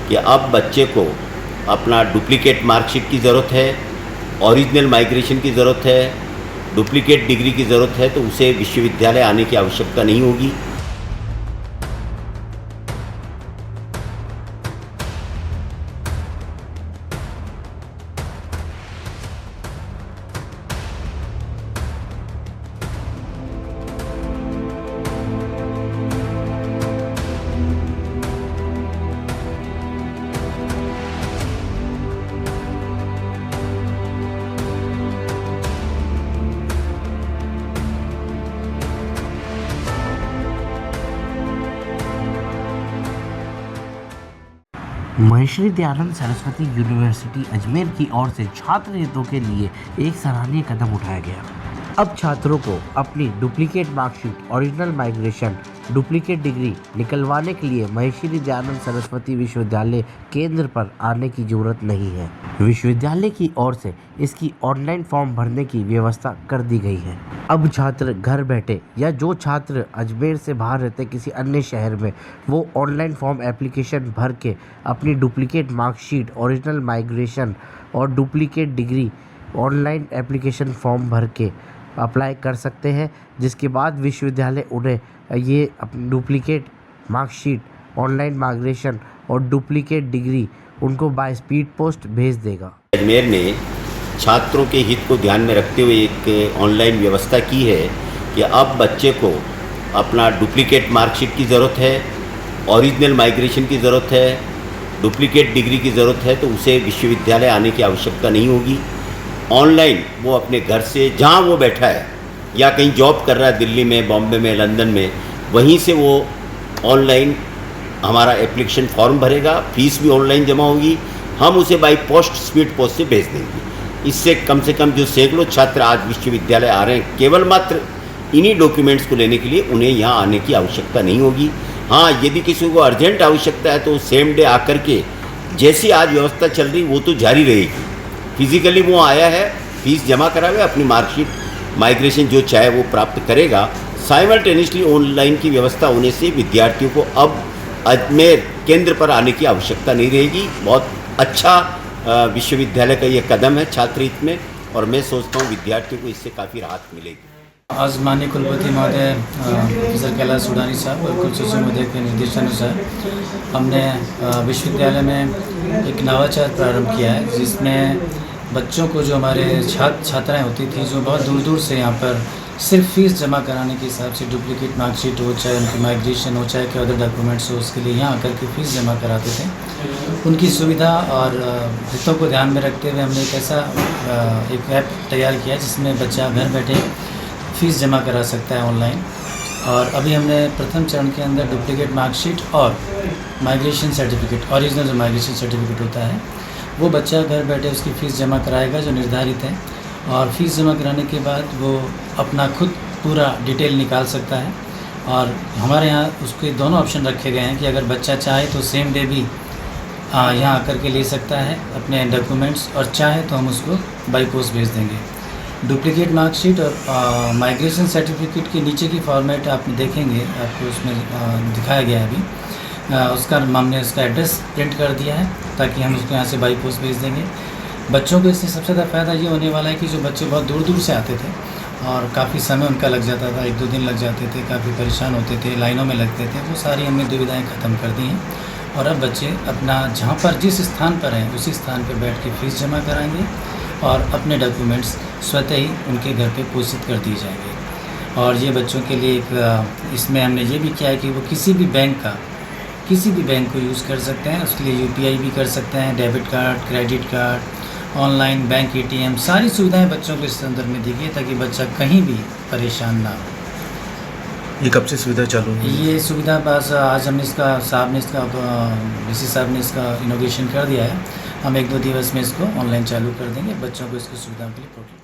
कि अब बच्चे को अपना डुप्लीकेट मार्कशीट की ज़रूरत है, ओरिजिनल माइग्रेशन की ज़रूरत है, डुप्लीकेट डिग्री की ज़रूरत है, तो उसे विश्वविद्यालय आने की आवश्यकता नहीं होगी। महर्षि दयानंद सरस्वती यूनिवर्सिटी अजमेर की ओर से छात्र हितों के लिए एक सराहनीय कदम उठाया गया। अब छात्रों को अपनी duplicate marksheet, original migration, duplicate degree निकलवाने के लिए महर्षि दयानंद सरस्वती विश्वविद्यालय केंद्र पर आने की जरूरत नहीं है। विश्वविद्यालय की ओर से इसकी ऑनलाइन फॉर्म भरने की व्यवस्था कर दी गई है। अब छात्र घर बैठे या जो छात्र अजमेर से बाहर रहते किसी अन्य शहर में, वो ऑनलाइन फॉर्म एप्लीकेशन भर के अपनी डुप्लीकेट मार्कशीट, ओरिजिनल माइग्रेशन और duplicate degree online application form भर के अप्लाई कर सकते हैं, जिसके बाद विश्वविद्यालय उन्हें ये डुप्लीकेट मार्कशीट, ऑनलाइन माइग्रेशन और डुप्लीकेट डिग्री उनको बाय स्पीड पोस्ट भेज देगा। अजमेर ने छात्रों के हित को ध्यान में रखते हुए एक ऑनलाइन व्यवस्था की है कि अब बच्चे को अपना डुप्लीकेट मार्कशीट की ज़रूरत है, ओरिजिनल माइग्रेशन की ज़रूरत है, डुप्लीकेट डिग्री की ज़रूरत है, तो उसे विश्वविद्यालय आने की आवश्यकता नहीं होगी। ऑनलाइन वो अपने घर से जहाँ वो बैठा है या कहीं जॉब कर रहा है, दिल्ली में, बॉम्बे में, लंदन में, वहीं से वो ऑनलाइन हमारा एप्लीकेशन फॉर्म भरेगा, फीस भी ऑनलाइन जमा होगी, हम उसे बाई पोस्ट स्पीड पोस्ट से भेज देंगे। इससे कम से कम जो सैकड़ों छात्र आज विश्वविद्यालय आ रहे हैं, केवल मात्र इन्हीं डॉक्यूमेंट्स को लेने के लिए, उन्हें यहाँ आने की आवश्यकता नहीं होगी। हाँ, यदि किसी को अर्जेंट आवश्यकता है तो सेम डे आकर के, जैसी आज व्यवस्था चल रही वो तो जारी रहेगी। फिजिकली वो आया है, फीस जमा करावे, अपनी मार्कशीट, माइग्रेशन जो चाहे वो प्राप्त करेगा। साइमल्टेनियसली ऑनलाइन की व्यवस्था होने से विद्यार्थियों को अब अजमेर केंद्र पर आने की आवश्यकता नहीं रहेगी। बहुत अच्छा विश्वविद्यालय का ये कदम है छात्र हित में, और मैं सोचता हूँ विद्यार्थियों को इससे काफ़ी राहत मिलेगी। आज माननीय कुलपति महोदय प्रोफेसर कैलाश सुडानी साहब और कुलसचिव महोदय के निर्देशानुसार हमने विश्वविद्यालय में एक नवाचार प्रारंभ किया है, जिसमें बच्चों को, जो हमारे छात्राएं होती थी जो बहुत दूर दूर से यहाँ पर सिर्फ फीस जमा कराने के हिसाब से डुप्लीकेट मार्कशीट हो, चाहे उनकी माइग्रेशन हो, चाहे कोई अदर डॉक्यूमेंट्स हो, उसके लिए यहाँ आकर के फीस जमा कराते थे। उनकी सुविधा और हितों को ध्यान में रखते हुए हमने एक ऐसा एक ऐप तैयार किया जिसमें बच्चा घर बैठे फ़ीस जमा करा सकता है ऑनलाइन। और अभी हमने प्रथम चरण के अंदर डुप्लीकेट मार्कशीट और माइग्रेशन सर्टिफिकेट, ओरिजिनल जो माइग्रेशन सर्टिफिकेट होता है, वो बच्चा घर बैठे उसकी फ़ीस जमा कराएगा जो निर्धारित है, और फ़ीस जमा कराने के बाद वो अपना खुद पूरा डिटेल निकाल सकता है। और हमारे यहाँ उसके दोनों ऑप्शन रखे गए हैं कि अगर बच्चा चाहे तो सेम डे भी यहाँ आकर के ले सकता है अपने डॉक्यूमेंट्स, और चाहे तो हम उसको बाई पोस्ट भेज देंगे। डुप्लीकेट मार्कशीट और माइग्रेशन सर्टिफिकेट के नीचे की फॉर्मेट आप देखेंगे, आपको उसमें दिखाया गया है अभी। उसका हमने उसका एड्रेस प्रिंट कर दिया है ताकि हम उसको यहाँ से बाई पोस्ट भेज देंगे। बच्चों को इससे सबसे ज़्यादा फ़ायदा ये होने वाला है कि जो बच्चे बहुत दूर दूर से आते थे और काफ़ी समय उनका लग जाता था, 1-2 दिन लग जाते थे, काफ़ी परेशान होते थे, लाइनों में लगते थे, वो सारी हमने दुविधाएँ ख़त्म कर दी हैं। और अब बच्चे अपना जहाँ पर जिस स्थान पर हैं उसी स्थान पर बैठ के फ़ीस जमा कराएंगे और अपने डॉक्यूमेंट्स स्वतः ही उनके घर पे पोस्टित कर दिए जाएंगे। और ये बच्चों के लिए एक इसमें हमने ये भी किया है कि वो किसी भी बैंक को यूज़ कर सकते हैं। उसके लिए UPI भी कर सकते हैं, debit card, credit card, online bank ATM, सारी सुविधाएं बच्चों को इस संदर्भ में दी गई ताकि बच्चा कहीं भी परेशान ना हो। ये कब से सुविधा चालू है? ये सुविधा बस आज हमने इसका DC साहब ने इसका इनोवेशन कर दिया है। हम 1-2 दिवस में इसको ऑनलाइन चालू कर देंगे, बच्चों को इसकी सुविधा के लिए पोर्टल